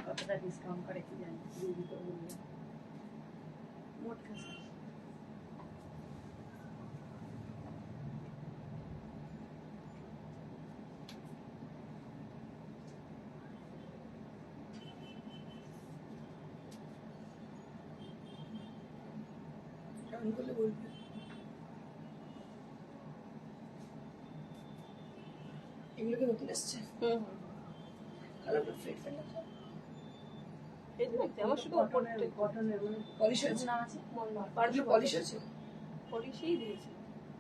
কতটা ডিসকাউন্ট করে কি জানি মোট খাসা এগুলো কি নতুন এসছে? কালারটা ফেড ফেড আছে। এই দেখতে আমার শুধু কটনের পলিশ হয়েছে না আছে পারলে পলিশ আছে পলিশই দিয়েছে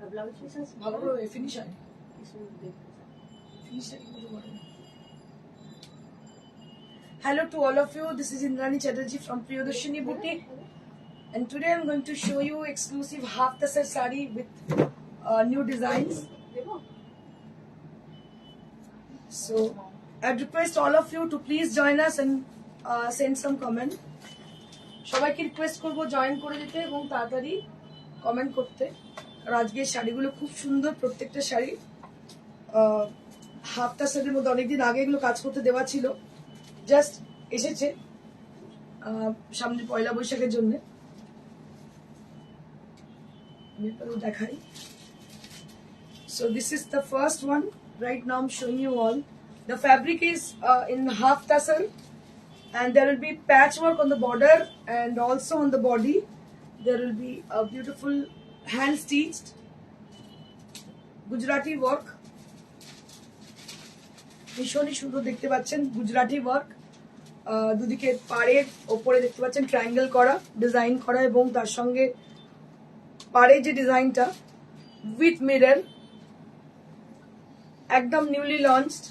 আর ব্লাউজ পিস আছে ভালো করে ফিনিশ হয় কিছু দেখতে ফিনিশটা কি করে করে Hello to all of you, this is Indrani Chatterjee from Priyadarshini Boutique, and today I'm going to show you exclusive half tassar sari with new designs. So I'd request all of you to please join us and send some comment. সবাইকে request করব join করে দিতে এবং তাড়াতাড়ি comment করতে। আর আজকের শাড়িগুলো খুব সুন্দর, প্রত্যেকটা শাড়ি হাফ তাসারের মধ্যে অনেকদিন আগে এগুলো কাজ করতে দেওয়া ছিল, জাস্ট এসেছে সামনে পয়লা বৈশাখের জন্য। আমি আপনাদের দেখাই। So this is the first one. Right now I'm showing you all. The fabric is in half tassar, and there will be patchwork on the border and also on the body. There will be a beautiful hand stitched Gujarati work. ভীষণই সুন্দর দেখতে পাচ্ছেন Gujarati work, দুদিকে পাড়ের ওপরে দেখতে পাচ্ছেন triangle করা, ডিজাইন করা, এবং তার সঙ্গে পাড়ের যে ডিজাইনটা উইথ মিরর, একদম নিউলি লঞ্চড,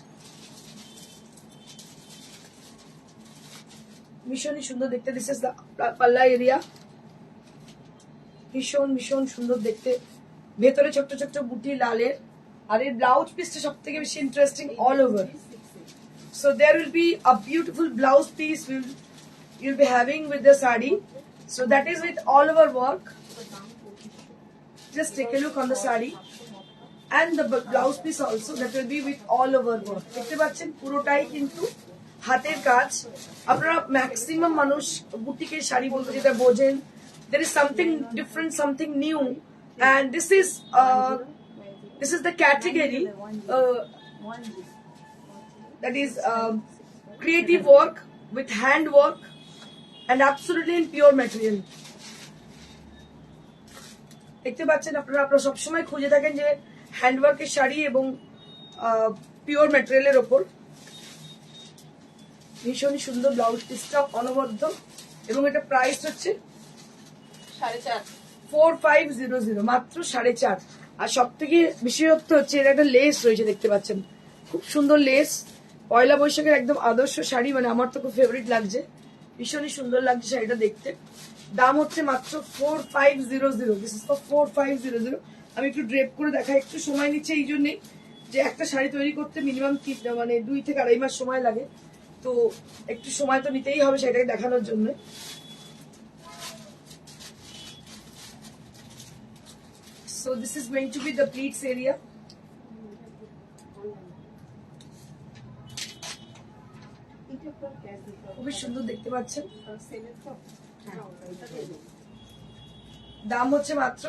ভীষণই সুন্দর দেখতে। দিস ইজ দ্য পাল্লা এরিয়া, ভীষণ ভীষণ সুন্দর দেখতে, ভেতরে ছোট্ট ছোট্ট বুটি লালের, আর এর ব্লাউজ পিসটা সব থেকে বেশি interesting all over. So there will be a beautiful blouse piece you'll be having with the sari. So that is with all over work. Just take a look on the sari and the blouse piece also, that will be with all over work. দেখতে পাচ্ছেন পুরোটাই কিন্তু হাতের কাজ। আপনারা maximum মানুষ বুটিকের শাড়ি বলতে যেটা বোঝেন, there is something different, something new, and this is the category that is creative work with hand work and absolutely in pure material. দেখতে পাচ্ছেন আপনারা সবসময় খুঁজে থাকেন যে হ্যান্ডওয়ার্কের শাড়ি এবং পিওর ম্যাটেরিয়ালের ওপর। ভীষণই সুন্দর ব্লাউজ পিসটা অনবদ্য, এবং এটা প্রাইস হচ্ছে 4500, মাত্র 4.5। আর সব থেকে বিশেষত্ব হচ্ছে এর একটা লেস রয়েছে, দেখতে পাচ্ছেন খুব সুন্দর লেস। পয়লা বৈশাখের একদম আদর্শ শাড়ি, মানে আমার তো খুব ফেভারিট লাগছে, ভীষণই সুন্দর লাগছে শাড়িটা দেখতে। দাম হচ্ছে মাত্র 4500। This is for 4500। আমি একটু ড্রেপ করে দেখাই, একটু সময় নিচ্ছে এই জন্যই যে একটা শাড়ি তৈরি করতে মিনিমাম 2 থেকে 2.5 মাস সময় লাগে, তো একটু সময় তো নিতেই হবে শাড়িটাকে দেখানোর জন্য। So this is going to be the pleats area. খুবই সুন্দর দেখতে পাচ্ছেন, দাম হচ্ছে মাত্র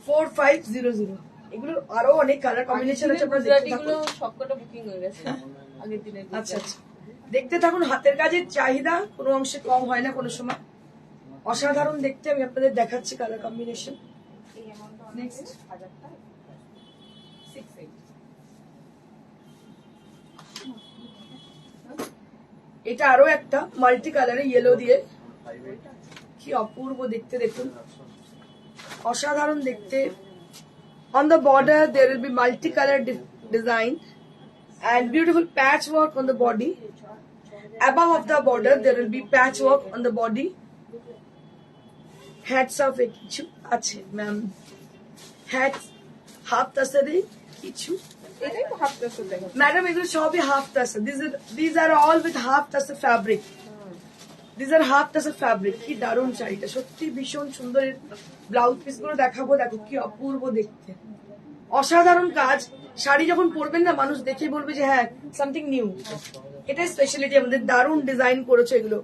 4500। এগুলো আরো অনেক কালার কম্বিনেশন আছে, আপনারা দেখতে থাকুন। সবকটা বুকিং হয়ে গেছে আগের দিনে। আচ্ছা আচ্ছা, দেখতে থাকুন। হাতের কাজের চাহিদা কোনো অংশে কম হয় না কোনো সময়, অসাধারণ দেখতে। আমি আপনাদের দেখাচ্ছি কালার কম্বিনেশন। নেক্সট এটা আরো একটা মাল্টি কালারে ইয়েলো দিয়ে, কি অপূর্ব দেখতে, দেখুন অসাধারণ দেখতে। On the border there will be multicolored design and beautiful patchwork on the body. Above of the border there will be patchwork on the body. Hats off এ কিছু আছে ম্যাম, hats half tasari কিছু, এটাই তো half টাসর দেখো madam এগুলো সবই half tasar. These are all with half tasar fabric. This are half tasar fabric. কি দারুণ শাড়িটা, সত্যি ভীষণ সুন্দর। ব্লাউজ পিস গুলো দেখাবো, দেখো কি অপূর্ব দেখতে, অসাধারণ কাজ। শাড়ি যখন পরবেন না, মানুষ দেখে বলবে যে হ্যাঁ সামথিং নিউ। এটাই স্পেশালিটি আমাদের, দারুণ ডিজাইন করেছে এগুলো,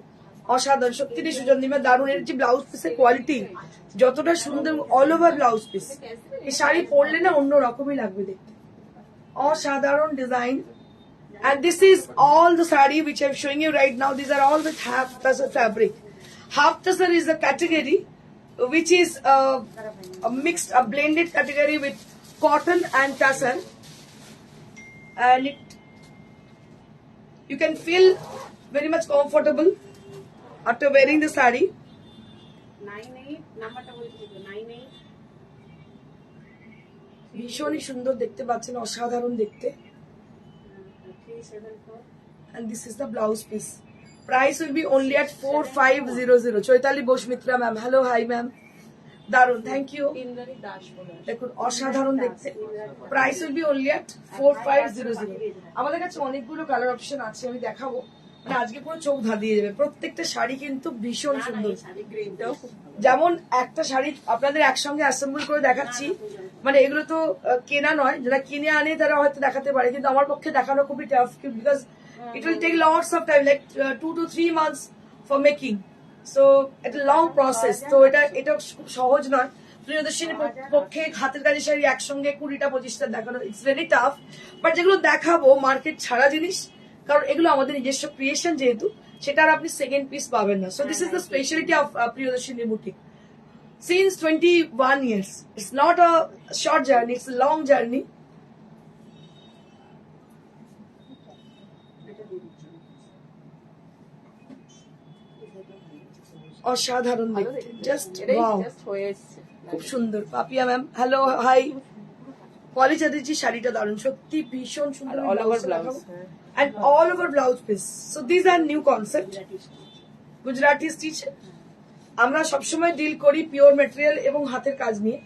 অসাধারণ সত্যি সুজন্দিমা, দারুণ। এর যে ব্লাউজ পিসের কোয়ালিটি যতটা সুন্দর, অল ওভার ব্লাউজ পিস, এই শাড়ি পরলে না অন্য রকমই লাগবে দেখতে, অসাধারণ design. And this is all the sari which I'm showing you right now. These are all with half tussar fabric. Half tussar is a category which is a mixed, a blended category with cotton and tussar, and you can feel very much comfortable after wearing the sari. 98 নাম্বারটা বলছি তো 98 ভীষণই সুন্দর দেখতে পাচ্ছেন, অসাধারণ দেখতে। 374 And this is the blouse piece. Price will be only at 4500. Choitali Boshmitra ma'am. Hello, hi ma'am. দারুন, থ্যাংক ইউ। ইন্দ্রাণী দাস বলে আসে। দেখুন অসাধারণ দেখতে। প্রাইস উইল বি অনলি এট 4500। আমাদের কাছে অনেকগুলো কালার অপশন আছে, আমি দেখাবো, মানে আজকে পুরো চোখ ধাঁধিয়ে যাবে। প্রত্যেকটা শাড়ি কিন্তু ভীষণ সুন্দর। গ্রিনটাও খুব যেমন একটা শাড়ি আপনাদের একসঙ্গে অ্যাসেম্বল করে দেখাচ্ছি, মানে এগুলো তো কেনা নয়, যারা কিনে আনে তারা হয়তো দেখাতে পারে, কিন্তু আমার পক্ষে দেখানো খুবই tough, because it will take lots of time, like 2 to 3 months for making. So এটা লং প্রসেস, তো এটা খুব সহজ নয়। প্রিয়দর্শিনীর পক্ষে হাতের কাজের শাড়ি একসঙ্গে 20টা 25টা দেখানো ইটস ভেরি টাফ। বাট যেগুলো দেখাবো মার্কেট ছাড়া জিনিস, কারণ এগুলো আমাদের নিজস্ব ক্রিয়েশন যেহেতু, সেটা আর আপনি সেকেন্ড পিস পাবেন না। So this is the speciality of Priyadarshini boutique since 21 years. It's not a short journey, it's a long journey. অসাধারণ দেখতে, জাস্ট ওয়াও, জাস্ট হয়ে এসেছে। খুব সুন্দর। Papiya ma'am, hello, hi. Poli চাঁদেজি শাড়িটা দারুণ, সত্যি ভীষণ সুন্দর। all over blouse, and all over blouse piece. So these are new concept. Gujarati stitch. আমরা সবসময় ডিল করি পিওর ম্যাটেরিয়াল এবং হাতের কাজ নিয়ে।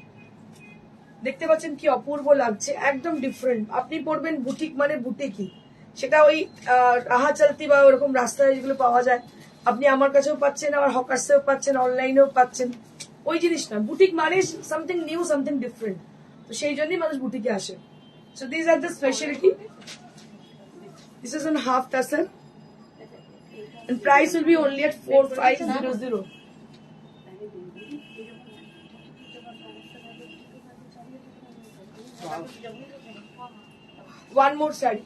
দেখতে পাচ্ছেন কি অপূর্ব লাগছে, একদম ডিফারেন্ট। আপনি পড়বেন বুটিক মানে বুটিকই, সেটা ওই রাহা চলতি বা ওরকম রাস্তায় যেগুলো পাওয়া যায়, আপনি আমার কাছেও পাচ্ছেন, আবার হকার্সেও পাচ্ছেন, অনলাইনেও পাচ্ছেন, ওই জিনিস না। বুটিক মানে সামথিং নিউ, সামথিং ডিফারেন্ট, তো সেই জন্যই মানুষ বুটিকে আসে। So this are the speciality. This is on half tussar and price will be only at 4500. One more saree.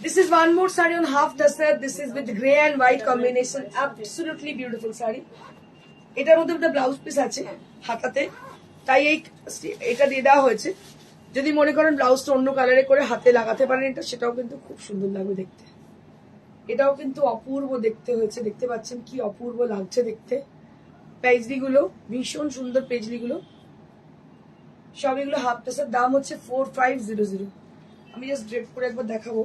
This is one more saree on half tussar. This is with grey and white combination. Absolutely beautiful saree. এটার মধ্যে একটা blouse piece আছে হাতাতে, তাই এটা দিয়ে দেওয়া হয়েছে। যদি মনে করেন ব্লাউজটা অন্য কালারে করে হাতে লাগাতে পারেন, এটা সেটাও কিন্তু খুব সুন্দর লাগবে দেখতে। এটাও কিন্তু অপূর্ব দেখতে হয়েছে, দেখতে পাচ্ছেন কি অপূর্ব লাগছে দেখতে। পেজলি গুলো ভীষণ সুন্দর, পেজলি গুলো সব এগুলো হাফ টাসের দাম হচ্ছে 4500। আমি জাস্ট ড্রেপ করে একবার দেখাবো।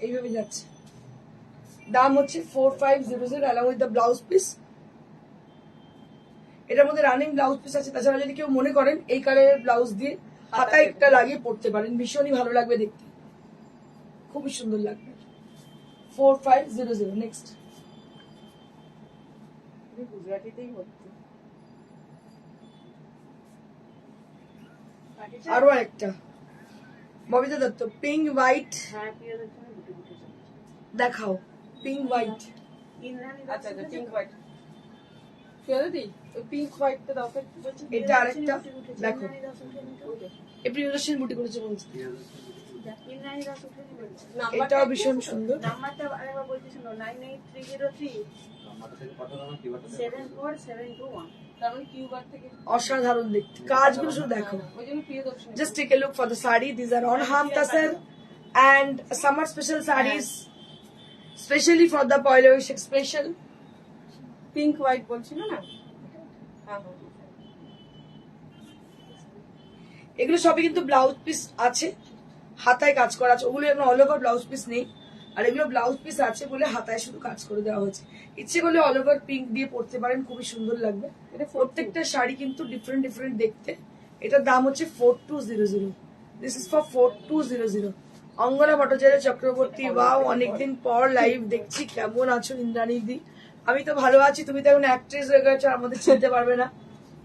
এইভাবে যাচ্ছে, দাম হচ্ছে 4500 along with the blouse piece. এটার মধ্যে রানিং ব্লাউজ পিস আছে। তাছাড়া যদি কেউ মনে করেন এই কালারের ব্লাউজ দিয়ে হাতায় একটা লাগিয়ে পড়তে পারেন, ভীষণই ভালো লাগবে দেখতে, খুবই সুন্দর লাগবে। 4500। নেক্সট গুজরাটিতেই হচ্ছে। আরো একটা ববিতা দত্ত, পিঙ্ক হোয়াইট। হ্যাঁ, প্রিয়দর্শিনী বুটি বুটি চলছে। দেখাও পিঙ্ক হোয়াইট। ইন্দ্রাণী দাস, আচ্ছা আচ্ছা, পিঙ্ক হোয়াইট। প্রিয়দর্শিনী ওই পিঙ্ক হোয়াইটটা দাও তো। এটা আরেকটা দেখো, এই প্রিয়দর্শিনী বুটি করেছে বলছে, ইন্দ্রাণী দাস উঠে বলছে। এটাও ভীষণ সুন্দর। নাম্বারটা আরেকবার বলতে শোনো, 98303 74721। তার মানে কিউবার থেকে। অসাধারণ দেখতে, কাজগুলো শুধু দেখো। ওই জন্য Priyadarshini. Just take a look for the sari. These are on half tussar and summer special sarees, specially for the Poila Boishakh special. Pink white বলছিল না? হ্যাঁ, এগুলো সবই কিন্তু ব্লাউজ পিস আছে, হাতায় কাজ করা আছে, ওগুলো এখন অল ওভার ব্লাউজ পিস নেই। আর এগুলো ব্লাউজ পিস আছে বলে হাতায় শুধু কাজ করে দেওয়া হয়েছে। ইচ্ছে করলে অল ওভার পিঙ্ক দিয়ে পরতে পারেন, খুবই সুন্দর লাগবে। এটা প্রত্যেকটা শাড়ি কিন্তু ডিফারেন্ট ডিফারেন্ট দেখতে। এটার দাম হচ্ছে 4200। This is for 4200। Angana Bhattacharya Chakraborty, wow অনেকদিন পর লাইভ দেখছি, কেমন আছো ইন্দ্রাণী দি? আমি তো ভালো আছি, তুমি তো এখন অ্যাক্ট্রেস হয়ে গেছো, আমাদের চিনতে পারবে না,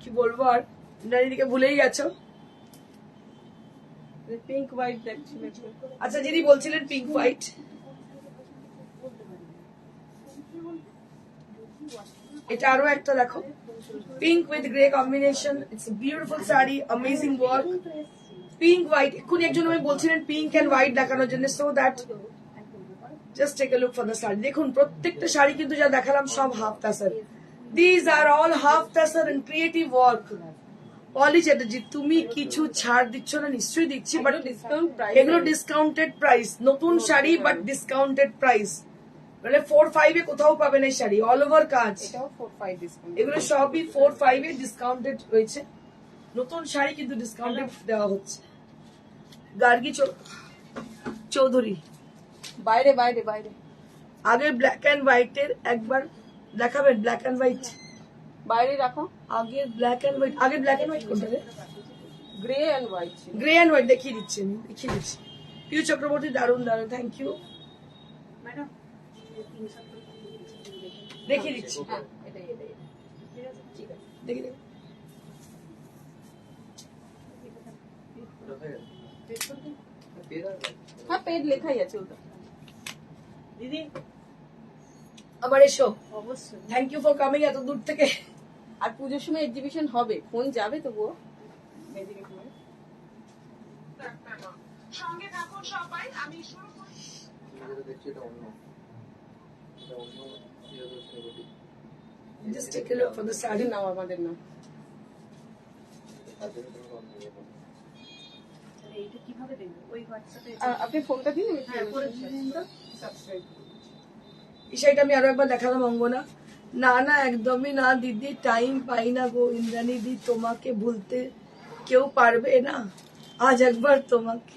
কি বলবো আর। ইন্দ্রাণী দিকে ভুলেই গেছো। পিঙ্ক হোয়াইট দেখছিলেন। আচ্ছা, যিনি বলছিলেন পিঙ্ক হোয়াইট, এটা আরো একটা দেখো, pink with grey combination. It's a beautiful sari, amazing work. Pink white, এক্ষুনি একজন আমি বলছিলেন পিঙ্ক এন্ড হোয়াইট দেখানোর জন্য, so that just take a look for the sari. দেখুন প্রত্যেকটা শাড়ি কিন্তু যা দেখালাম সব half tasar. These are all half tasar and creative work. Poli Chatterjee, তুমি কিছু ছাড় দিচ্ছ না? নিশ্চয়ই দিচ্ছি, বাট ডিসকাউন্ট প্রাইস, এগুলো ডিসকাউন্টেড প্রাইস, নতুন শাড়ি বাট ডিসকাউন্টেড প্রাইস। মানে 4-5 এ কোথাও পাবেন এই শাড়ি, অল ওভার কাজ। এটাও 4-5 ডিসকাউন্ট। এগুলো সবই 4-5 এ ডিসকাউন্টেড রয়েছে, নতুন শাড়ি কিন্তু ডিসকাউন্টেড দেওয়া হচ্ছে। গার্গী চৌধুরী, বাইরে বাইরে বাইরে আগে ব্ল্যাক এন্ড হোয়াইটের একবার দেখাবেন? ব্ল্যাক এন্ড হোয়াইট বাইরে রাখো। আগে ব্ল্যাক এন্ড হোয়াইট, আগে ব্ল্যাক এন্ড হোয়াইট কোনটা রে? Grey and white. Grey and white দেখিয়ে দিচ্ছি, আমি দেখিয়ে দিচ্ছি। পিউ চক্রবর্তী, দারুন দারুন, থ্যাংক ইউ। দেখিয়ে দিচ্ছি, হ্যাঁ এটাই এটাই ঠিক আছে। দেখি দেখি। হ্যাঁ পেড লেখাই আছে ওটা। দিদি আবার এসো, অবশ্যই। থ্যাংক ইউ ফর কামিং এত দূর থেকে। আর পুজোর সময় এক্সিবিশন হবে, ফোন যাবে তবুও মেদিনীপুরে। সঙ্গে থাকুন সবাই, আমি শুরু করি। Just take a look for the sari. Now আমাদের নাম। এইটা কিভাবে দেখবো? ওই হোয়াটসঅ্যাপে আপনি ফোনটা দিন, আমি সাবস্ক্রাইব এই শাড়িটা আমি আরো একবার দেখালাম অঙ্গনা। না না একদমই না দিদি, টাইম পাই না গো ইন্দ্রাণী দি, তোমাকে ভুলতে কেউ পারবে না। আজ একবার তোমাকে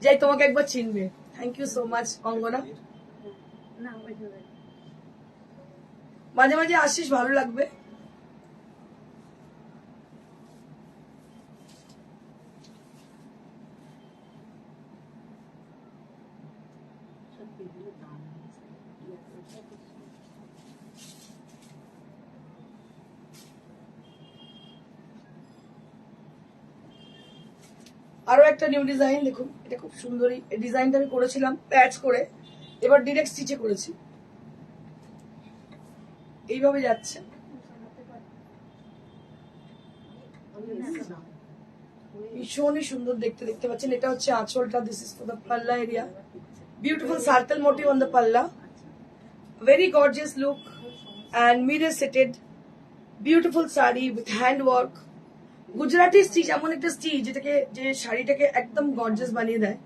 যাই, তোমাকে একবার চিনবে। থ্যাংক ইউ সো মাচ অঙ্গনা। না ওইভাবে মাঝে মাঝে আসিস, ভালো লাগবে। সব বিভিন্ন দাম আরো একটা নিউ ডিজাইন দেখুন, এটা খুব সুন্দরী। এই ডিজাইনটা আমি করেছিলাম প্যাচ করে, এবার ডিরেক্ট স্টিচে করেছি। এইভাবে যাচ্ছে, ভীষণই সুন্দর দেখতে। দেখতে পাচ্ছেন এটা হচ্ছে আঁচলটা। দিস ইজ ফর দ্য পাল্লা area. Beautiful circle motif on the পাল্লা, very gorgeous look and mirror setted beautiful sari with hand work. Gujarati stitch এমন একটা স্টিচ যেটাকে, যে শাড়িটাকে একদম গর্জিয়াস বানিয়ে দেয়।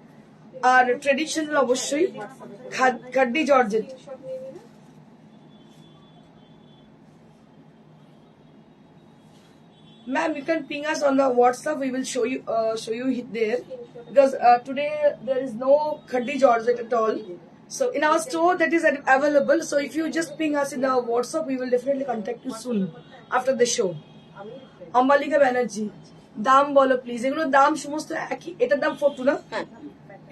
আর ট্রেডিশনাল অবশ্যই, খাড্ডি georgette. Ma'am, you can ping us on the WhatsApp. We will show you there, because today there is no khaddi georgette at all. So in our store that is available. So if you just ping us in the WhatsApp, we will definitely contact you soon after the show. Ambalika Banerjee, দাম বলো please. এগুলো দাম সমস্ত একই। এটার দাম 42 না?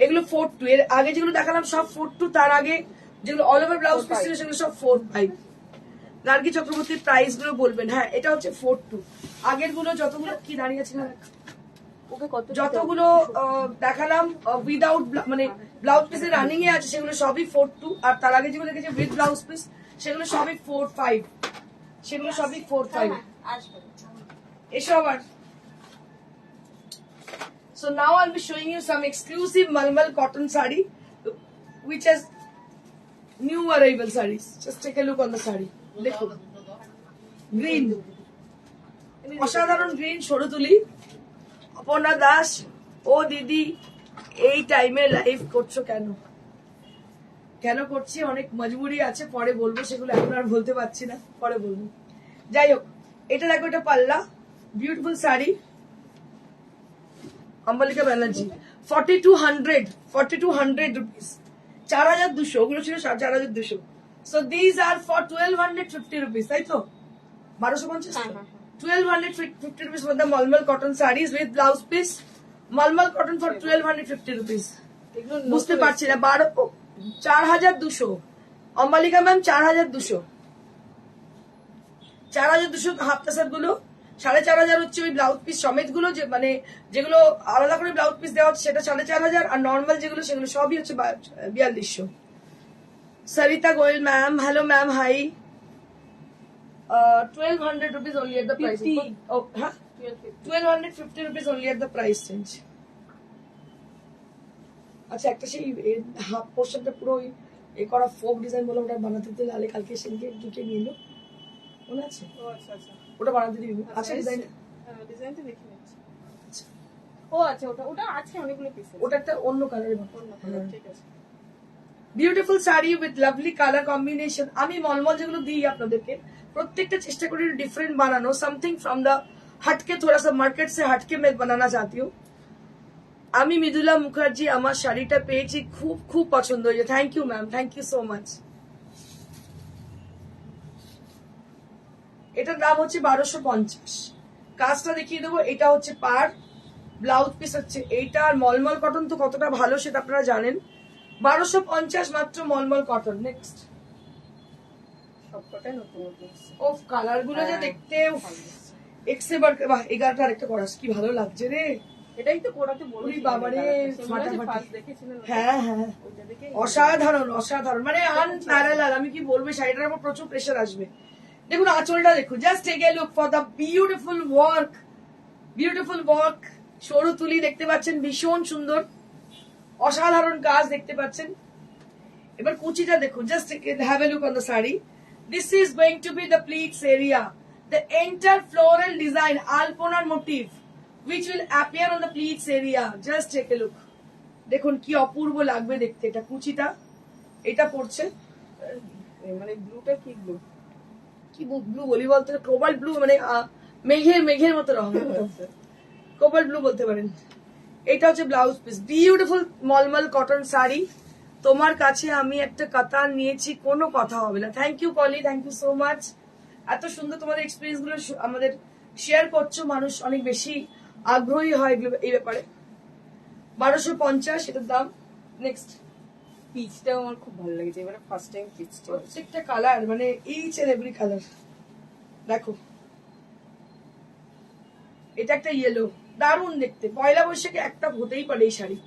এগুলো 42। এর আগে যেগুলো দেখালাম সব 42, তার আগে যেগুলো অল ওভার ব্লাউজ পিস ছিল সেগুলো সব 45। গার্গী চক্রবর্তীর প্রাইস গুলো বলবেন। হ্যাঁ এটা হচ্ছে 42। আগের গুলো যতগুলো কি দাঁড়িয়ে ছিল, ওকে কত যতগুলো দেখালাম উইদাউট মানে ব্লাউজ পিসের রানিং এ আছে সেগুলো সবই 42। আর তার আগে যেগুলো দেখেছি উইথ ব্লাউজ পিস সেগুলো সবই 45। সেগুলো সবই 45। এসো আবার। So now I'll be showing you some exclusive Malmal cotton sari, which has new arrival sarees. Just take a look on the sari. দেখুন, গ্রিন, অসাধারণ গ্রিন। সরু তুলি, অপর্ণা দাস, ও দিদি এই টাইমে লাইভ করছো কেন? কেন করছি, অনেক মজবুরি আছে, পরে বলবো। সেগুলো এখন আর বলতে পারছি না, পরে বলবো। যাই হোক, এটা দেখো, এটা পাল্লা, বিউটিফুল শাড়ি, অম্বালিকা ব্যানার্জি। 4200 রুপিস। 4200, ওগুলো ছিল 4200। So these are for 1250 rupees, তাই তো? 1250 হ্যাঁ, হ্যাঁ, 1250 rupees for the Malmal cotton sarees with blouse piece. Malmal cotton for 1250 rupees. এগুলো বুঝতে নতুন পারছি না। 4200 অম্বালিকা ম্যাম, 4200 হাফ সেট গুলো 4500 হচ্ছে ওই ব্লাউজ পিস সমেত গুলো, যে মানে যেগুলো আলাদা করে ব্লাউজ পিস দেওয়া হচ্ছে সেটা 4500, আর নর্মাল যেগুলো সেগুলো সবই হচ্ছে 4200। Sarita Goel ma'am, hello ma'am, hi. 1200 rupees only at the price. 50. Oh, huh? 1250 rupees only at the price range. আচ্ছা, একটা সেই হাফ পোর্শনটা পুরো এ করা ফোক ডিজাইন বলে ওটা বানাতে দিতে লালে কালকে সেদিকে ঢুকে নিয়ে এলো, মনে আছে? ও আচ্ছা আচ্ছা ওটা বানাতে দিবি? আচ্ছা, ডিজাইন ডিজাইনটা দেখে নিচ্ছি। ও আচ্ছা, ওটা ওটা আছে অনেকগুলো পিস। ওটা একটা অন্য কালারের অন্য কালার, ঠিক আছে। Beautiful sari with lovely colour combination. আমি মলমল যেগুলো দিই আপনাদেরকে প্রত্যেকটা চেষ্টা করি ডিফারেंट বানানো, সামথিং फ्रॉम द हटके, थोड़ा सा मार्केट से हटके मैं बनाना चाहती हूँ। আমি মৃদুলা মুখার্জি, আমার শাড়িটা পেয়েছি, খুব খুব পছন্দ হয়েছে। Thank you ma'am, thank you so much. এটার দাম হচ্ছে 1250। কাজটা দেখিয়ে দেবো। এটা হচ্ছে পার, ব্লাউজ পিস হচ্ছে এইটা, আর মলমল কটন তো কতটা ভালো সেটা আপনারা জানেন। 1250 মাত্র মলমল কটন। নেক্সট, সবকটাই নতুন নতুন এসেছে। ওফ, কালার গুলো যে হ্যাঁ, দেখতে ভালো এসেছে। এক্সে বার, বাহ, 11টা আরেকটা করাস, কি ভালো লাগছে রে। এটাই তো পড়াতে বলেছি। ওরে বাবারে, ফাটাফাটি। ফার্স্ট দেখেছিলেন? হ্যাঁ হ্যাঁ, ওইটা দেখে অসাধারণ অসাধারণ, মানে আনপ্যারালাল। আমি কি বলবো, শাড়িটার উপর প্রচুর প্রেশার আসবে। দেখুন আঁচলটা দেখুন, just take a look for the beautiful work, beautiful work. সরু তুলি দেখতে পাচ্ছেন, ভীষণ সুন্দর, অসাধারণ কাজ দেখতে পাচ্ছেন। এবার কুচিটা দেখুন, just have a look on the sari. This is going to be the pleats area, the enter floral design আলপনার motif which will appear on the pleats area. Just take a look. দেখুন কি অপূর্ব লাগবে দেখতে। এটা কুচিটা, এটা পড়ছে মানে ব্লুটা কি ব্লু? কি ব্লু বলি বলতে, কোবাল্ট ব্লু, মানে মেঘের মতো রং, কোবাল্ট ব্লু বলতে পারেন। এটা হচ্ছে blouse piece, beautiful mulmul cotton sari. তোমার কাছে আমি একটা কাতান নিয়েছি, কোনো কথা হবে না। থ্যাংক ইউ কলি, থ্যাংক ইউ সো মাচ। এত সুন্দর তোমাদের এক্সপিরিয়েন্স গুলো আমাদের শেয়ার করছো, মানুষ অনেক বেশি আগ্রহী হয় এই ব্যাপারে। 1250 এটার দাম। নেক্সট, পিচটাও আমার খুব ভালো লেগেছে, এবারে ফার্স্ট টাইম পিচটা। প্রত্যেকটা কালার, মানে ইচ এন্ড এভরি কালার। দেখো, এটা একটা ইয়েলো, দারুণ দেখতে। পয়লা বৈশাখে একটা হতেই পারে এই শাড়ি।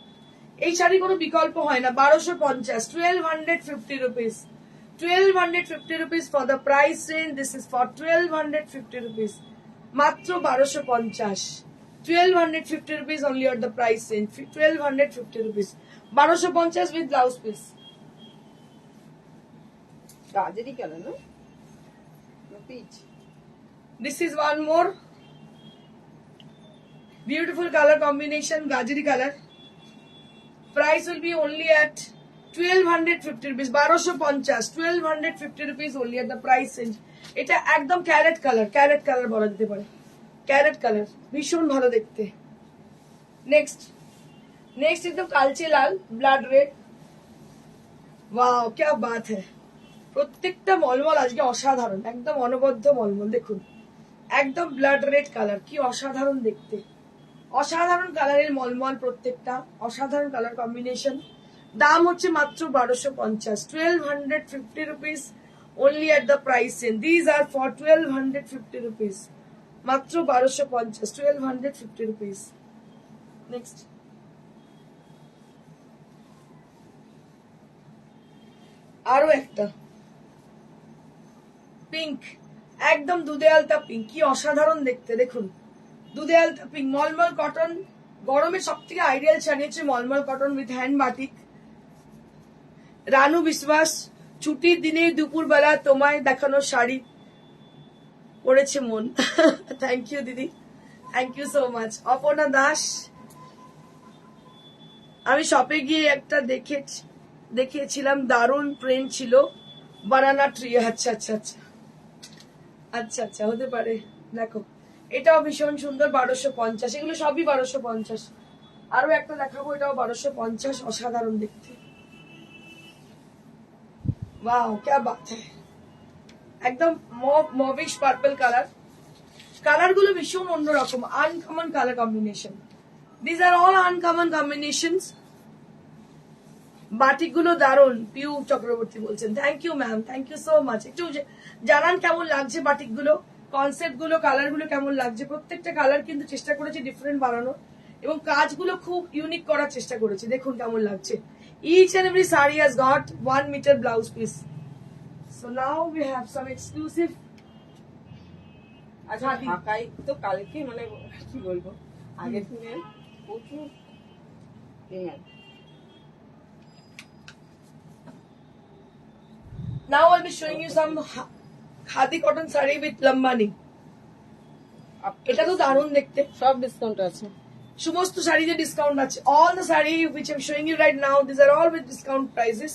এই শাড়ি কোনো বিকল্প হয় না। 1250, 1250 rupees, 1250 rupees for the price range. This is for 1250 rupees, মাত্র 1250। 1250 rupees only at the price range. 1250 rupees. 1250 with blouse piece. গাজরি colour না pitch. This is one more beautiful color combination, gajari color. Price will be only at 1250 rupees. 1250, 1250 rupees only at the price range. এটা একদম carat colour বলা যেতে পারে। Carat colour ভীষণ ভালো দেখতে। Next একদম কালচে লাল, ব্লাড রেড। ওয়াও, क्या बात है। প্রত্যেকটা মলমল আজকে অসাধারণ, একদম অনবদ্য মলমল। দেখুন একদম ব্লাড রেড কালার, কি অসাধারণ দেখতে। অসাধারণ কালারের মলমল, প্রত্যেকটা অসাধারণ কালার কম্বিনেশন। দাম হচ্ছে মাত্র 1250, 1250 rupees only at the price range. These are for 1250 rupees. মাত্র 1250, 1250 rupees. নেক্সট, আরো একটা পিঙ্ক, একদম দুধে আলতা পিঙ্ক, কি অসাধারণ দেখতে। দেখুন দুধে আলতা পিঙ্ক, মলমল কটন। গরমের সব থেকে আইডিয়াল শাড়ি হচ্ছে mulmul cotton with hand batik. Ranu Biswas, ছুটির দিনে দুপুরবেলা তোমায় দেখানো শাড়ি পড়েছে মন। Thank you didi, thank you so much. Aparna Das, আমি শপে গিয়ে একটা দেখিয়েছিলাম, দারুণ প্রিন্ট ছিল, বানানা ট্রি। আচ্ছা আচ্ছা আচ্ছা আচ্ছা আচ্ছা, হতে পারে। দেখো এটাও ভীষণ সুন্দর, 1250। এগুলো সবই 1250। আরো একটা দেখাবো, এটাও 1250, অসাধারণ দেখতে। वाओ क्या बात है একদম মভিশ পার্পল কালার গুলো ভীষণ অন্যরকম uncommon colour combination this are all uncommon combinations batik গুলো দারুন পিউ চক্রবর্তী বলছেন thank you ma'am thank you so much একটু জানান কেমন লাগছে বাটিক গুলো কনসেপ্ট গুলো কালার গুলো কেমন লাগছে প্রত্যেকটা কালার কিন্তু চেষ্টা করেছি ডিফারেন্ট বানানোর এবং কাজগুলো খুব ইউনিক করার চেষ্টা করেছি দেখুন কেমন লাগছে each and every saree has got 1 meter blouse piece so now we have some exclusive আচ্ছা ঢাকায় তো কালকে মানে কি বলবো আগের দিনে প্রচুর demand now I'll be showing you some khadi cotton saree with lambani এটা তো দারুণ দেখতে সব ডিসকাউন্ট আছে সমস্ত শাড়িতে ডিসকাউন্ট আছে all the sari which I'm showing you right now these are all with discount prices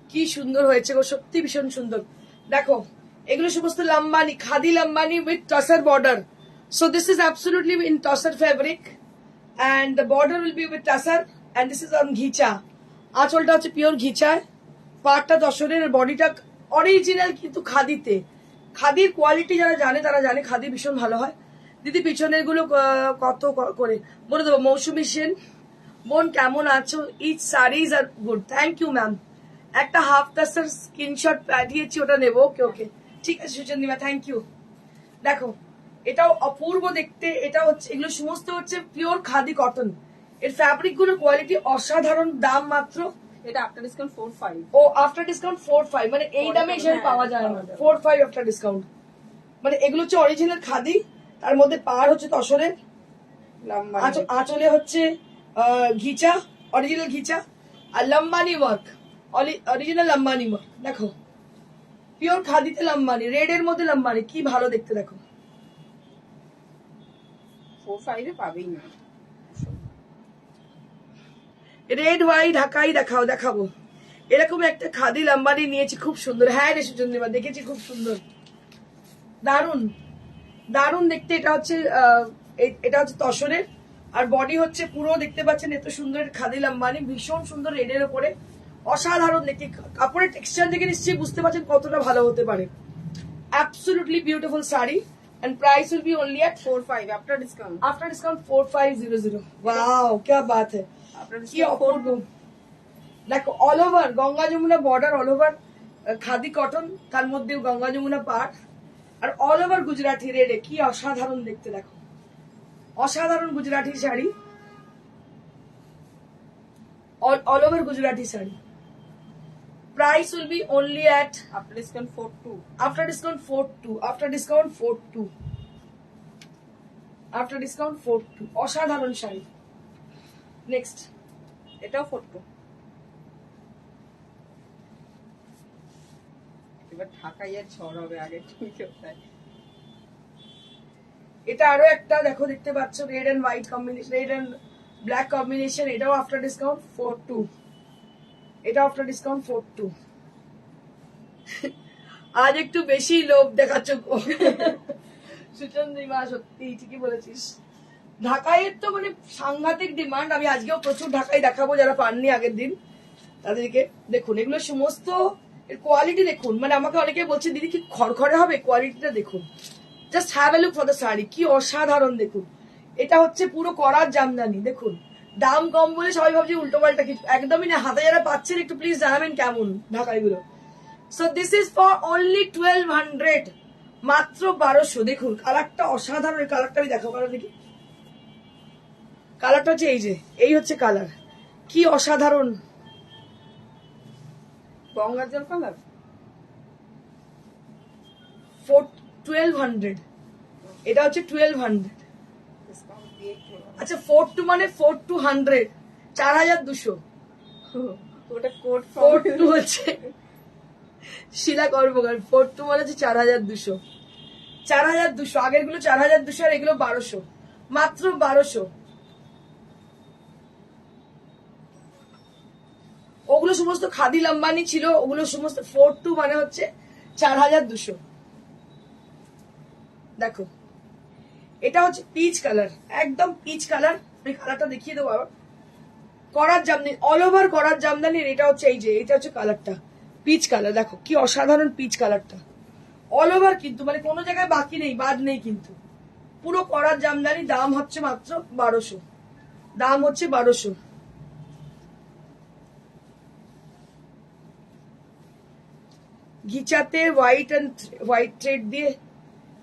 কি সুন্দর হয়েছে গো সত্যি ভীষণ সুন্দর দেখো এগুলো সমস্ত Lambani khadi Lambani with tussar border so this is absolutely in tussar fabric and the border will be with tussar and this is on ghicha আঁচলটা হচ্ছে পিওর ঘিচায় পাটটা তসরের বডিটা অরিজিনাল কিন্তু খাদিতে খাদির কোয়ালিটি যারা জানে তারা জানে খাদি ভীষণ ভালো হয় দিদি পিছনের গুলো কত করে বলে দেবো মৌসুমী সেন বোন কেমন আছো each saris are good thank you ma'am একটা হাফ তাসার স্ক্রিনশট পাঠিয়েছি ওটা নেবো ওকে ওকে ঠিক আছে সুচন্দিমা থ্যাংক ইউ দেখো এটাও অপূর্ব দেখতে এটা হচ্ছে এগুলো সমস্ত হচ্ছে পিওর খাদি কটন এর ফ্যাব্রিক গুলো কোয়ালিটি অসাধারণ দাম মাত্র এটা আফটার ডিসকাউন্ট 45 ও আফটার ডিসকাউন্ট 45 মানে এই দামে হিসেবে পাওয়া যায় না 45 আফটার ডিসকাউন্ট মানে এগুলো হচ্ছে অরিজিনাল খাদি তার মধ্যে পাড় হচ্ছে তসরের লম্বা আঁচলে হচ্ছে ঘিচা অরিজিনাল ঘিচা আর Lambani work original Lambani work দেখো পিওর খাদিতে লম্বানি রেড এর মধ্যে লম্বানি কি ভালো দেখতে দেখো 45 এ পাবেই না রেড হোয়াইট ঢাকাই দেখাবো এরকম একটা খাদি লম্বানি নিয়েছি খুব সুন্দর হ্যাঁ রে সুচন্দ্রিমা দেখেছি খুব সুন্দর দারুন দারুন দেখতে এটা হচ্ছে তসরের আর বডি হচ্ছে পুরো দেখতে পাচ্ছেন এত সুন্দর খাদি লাম্বানি ভীষণ সুন্দর রেডের উপরে অসাধারণ দেখতে কাপড়ের টেক্সচার দেখে নিশ্চয়ই বুঝতে পারছেন কতটা ভালো হতে পারে absolutely beautiful sari and price will be only at 45 after discount 4500 wow क्या बात है after কি অপূর্ব দেখো all over Ganga Jamuna border all over khadi cotton তার মধ্যে গঙ্গা যমুনা পাট আর অল ওভার গুজরাটি রেডে কি অসাধারণ দেখতে দেখো অসাধারণ Gujarati sari all over Gujarati sari price will be only at after discount 42 after discount 42 অসাধারণ শাড়ি নেক্সট এটাও 42 এবার ঢাকায় আর ঝড় হবে আগে ঠিক আছে এটা আরো একটা দেখো দেখতে পাচ্ছ red and white combination red and black combination এটাও আফটার ডিসকাউন্ট 42 এটা আফটার ডিসকাউন্ট 42 আজ একটু বেশি লোভ দেখাচ্ছ সুচন্দ্রিমা সত্যি ঠিকই বলেছিস ঢাকায় তো মানে সাংঘাতিক ডিমান্ড আমি আজকেও প্রচুর ঢাকায় দেখাবো যারা পাননি আগের দিন তাদেরকে দেখুন এগুলো সমস্ত এর কোয়ালিটি দেখুন মানে আমাকে অনেকে বলছে দিদি কি খড়খড়ে হবে কোয়ালিটিটা দেখুন just have a look for the sari কি অসাধারণ দেখুন এটা হচ্ছে পুরো করার জামদানি দেখুন দাম কম বলে সবাই ভাবছে উল্টো পাল্টা কিছু একদমই না হাতে যারা পাচ্ছেন একটু প্লিজ জানাবেন কেমন ঢাকাই গুলো so this is for only 1200 মাত্র 1200 দেখুন কালারটা অসাধারণ কালারটা আমি দেখো কালার দেখি কালারটা হচ্ছে এই হচ্ছে কালার কি অসাধারণ গঙ্গার জল কালার 1200 এটা হচ্ছে 1200 ডিসকাউন্ট দিয়ে আচ্ছা 42 মানে 4200 4200 ওটা কোড 42 হচ্ছে শিলা কর্মকার 42 মানে হচ্ছে 4200 আগের গুলো 4200 আর এগুলো 1200 মাত্র 1200 ওগুলো সমস্ত খাদি লাম্বানি ছিল ওগুলো সমস্ত 42 মানে হচ্ছে 4200 দেখো এটা হচ্ছে পিচ কালার একদম পিচ কালার এই কালারটা দেখিয়ে দেবো আবার করার জামদানি অল ওভার করার জামদানির এটা হচ্ছে এটা হচ্ছে কালারটা পিচ কালার দেখো কি অসাধারণ পিচ কালারটা, অল ওভার কিন্তু মানে কোনো জায়গায় বাকি নেই, বাদ নেই কিন্তু, পুরো করার জামদানি। দাম হচ্ছে মাত্র 1200, দাম হচ্ছে 1200। ঘিচাতে হোয়াইট থ্রেড দিয়ে,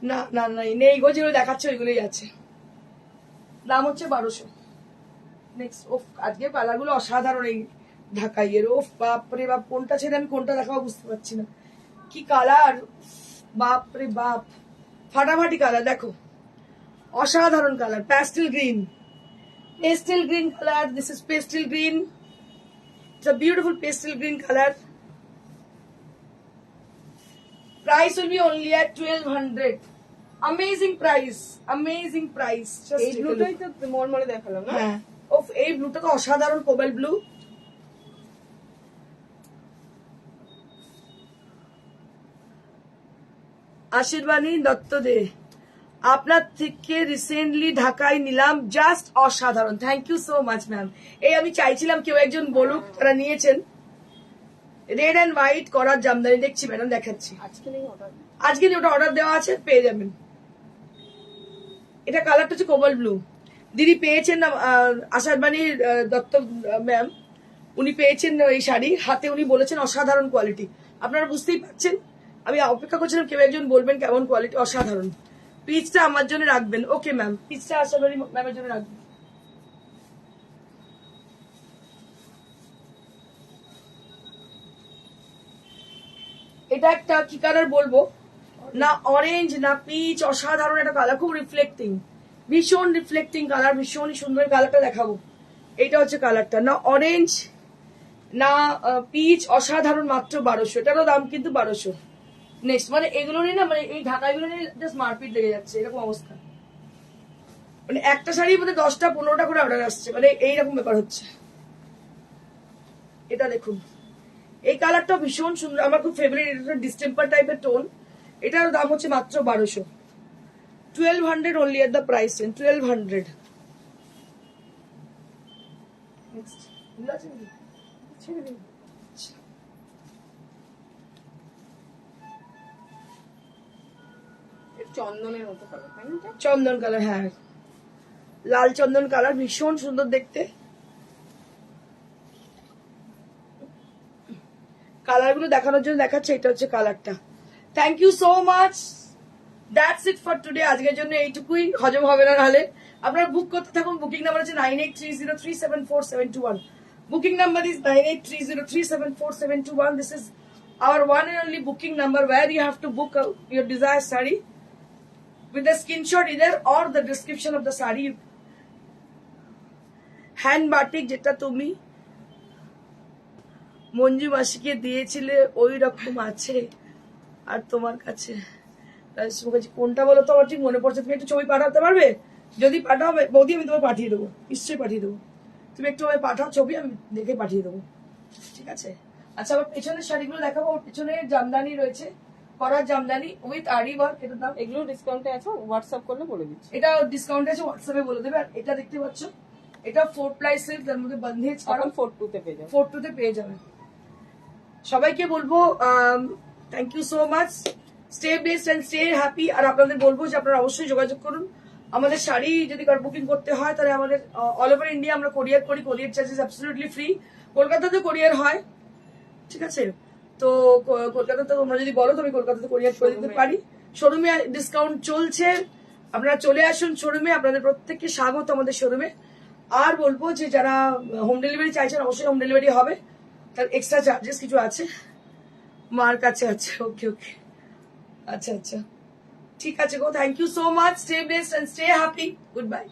না না না নেই গো, যেগুলো দেখাচ্ছে ওইগুলোই আছে, দাম হচ্ছে 1200। নেক্সট, ওফ আজকে কালার গুলো অসাধারণ এই ঢাকাইয়ের, ওফ বাপরে বাপ, কোনটা ছেড়ে আমি কোনটা দেখাবো বুঝতে পারছি না, কি কালার, বাপরে বাপ, ফাটাফাটি কালার দেখো, অসাধারণ colour, pastel green colour, this is pastel green, it's a beautiful pastel green colour. Price will be only at 1200. Amazing price. Just এই take a ব্লুটাই look. তো মলমলে দেখালাম না? হ্যাঁ, ওফ এই ব্লুটা তো অসাধারণ, কোবাল ব্লু। আশীর্বাণী দত্ত দে, আপনার থেকে রিসেন্টলি ঢাকায় নিলাম, জাস্ট অসাধারণ, thank you so much ma'am. এই আমি চাইছিলাম কেউ একজন বলুক তারা নিয়েছেন। রেড অ্যান্ড হোয়াইট করার জামদানি দেখছি ম্যাডাম, দেখাচ্ছি। আজকে নেই অর্ডার। আজকে ওটা অর্ডার দেওয়া আছে, পেয়ে যাবেন। এটা কালারটা হচ্ছে কোবাল ব্লু। দিদি পেয়েছেন না, আশারবাণীর দত্ত ম্যাম, উনি পেয়েছেন এই শাড়ি হাতে, উনি বলেছেন অসাধারণ কোয়ালিটি। আপনারা বুঝতেই পারছেন, আমি অপেক্ষা করছিলাম কেউ একজন বলবেন কেমন কোয়ালিটি, অসাধারণ। পিচটা আমার জন্য রাখবেন, ওকে ম্যাম, পিচটা আশারবাণী ম্যামের জন্য রাখবেন। এটা একটা কি কালার বলবো না, অরেঞ্জ না পিচ, অসাধারণ একটা কালার, খুব রিফ্লেক্টিং, ভীষণ রিফ্লেক্টিং কালার, ভীষণই সুন্দর কালারটা দেখাবো। এইটা হচ্ছে কালারটা, না অরেঞ্জ না পিচ, অসাধারণ, মাত্র 1200, এটারও দাম কিন্তু 1200। নেক্সট, মানে এগুলো নিয়ে না, মানে এই ঢাকাইগুলো নিয়ে জাস্ট মারপিট লেগে যাচ্ছে, এরকম অবস্থা, মানে একটা শাড়ির মধ্যে 10টা 15টা করে অর্ডার আসছে, মানে এইরকম ব্যাপার হচ্ছে। এটা দেখুন, এই কালারটা ভীষণ সুন্দর, আমার খুব ফেভারিট, এটা ডিস্টেম্পার টাইপের টোন, এটার দাম হচ্ছে মাত্র 1200, 1200 only at the price range, 1200। Next, ছেড়ে দিন। চন্দনের মতো কালার, তাই না? চন্দন কালার, হ্যাঁ লাল চন্দন কালার, ভীষণ সুন্দর দেখতে। কালার গুলো দেখানোর জন্য দেখাচ্ছে, এটা হচ্ছে কালারটা। Thank you so much, that's it for today. আজকের জন্য এইটুকুই, হজম হবে না নাহলে। আপনারা বুক করতে থাকুন, বুকিং নাম্বার আছে 9830374721, booking number is 9830374721। This is our one and only booking number where you have to book your desired saree with the screenshot either or the description of the saree। Hand batik যেটা তুমি মঞ্জু মাসিকে দিয়েছিলে ওই রকম আছে আর তোমার কাছে, কোনটা বলো তো, আমার ঠিক মনে পড়ছে। তুমি একটু ছবি পাঠাতে পারবে? যদি পাঠাও বৌদি, আমি তোমায় পাঠিয়ে দেবো, নিশ্চয়ই পাঠিয়ে দেবো। তুমি একটু আমায় পাঠাও ছবি, আমি দেখে পাঠিয়ে দেবো, ঠিক আছে? আচ্ছা, আমার পেছনের শাড়িগুলো দেখাবো। পেছনে জামদানি রয়েছে, করার জামদানি উইথ আরি ওয়ার্ক, এটার দাম, এগুলো ডিসকাউন্টে আছে, হোয়াটসঅ্যাপ করলে বলে দিচ্ছি। এটা ডিসকাউন্ট আছে, হোয়াটসঅ্যাপে বলে দেবে। আর এটা দেখতে পাচ্ছ, এটা 4 প্লাই সিল্ক, তার মধ্যে বন্ধেজ করা, এখন 42 তে পেয়ে যাবেন। 42 তে পেয়ে যাবেন। সবাইকে বলবো thank you so much, stay blessed and stay happy. আর আপনাদের বলবো যে আপনারা অবশ্যই যোগাযোগ করুন। আমাদের শাড়ি যদি বুকিং করতে হয় তাহলে আমাদের অল ওভার ইন্ডিয়া আমরা কোরিয়ার করি, কোরিয়ার চার্জেস অ্যাবসলিউটলি ফ্রি। কলকাতাতে কোরিয়ার হয়, ঠিক আছে? তো কলকাতাতে তোমরা যদি বলো তো আমি কলকাতাতে কোরিয়ার করে দিতে পারি। শোরুমে ডিসকাউন্ট চলছে, আপনারা চলে আসুন শোরুমে, আপনাদের প্রত্যেককে স্বাগত আমাদের শোরুমে। আর বলবো যে যারা হোম ডেলিভারি চাইছেন, অবশ্যই হোম ডেলিভারি হবে, তার এক্সট্রা চার্জেস কিছু আছে, মার কাছে আছে। ওকে ওকে, আচ্ছা আচ্ছা, ঠিক আছে গো, thank you so much, stay blessed and stay happy, good by.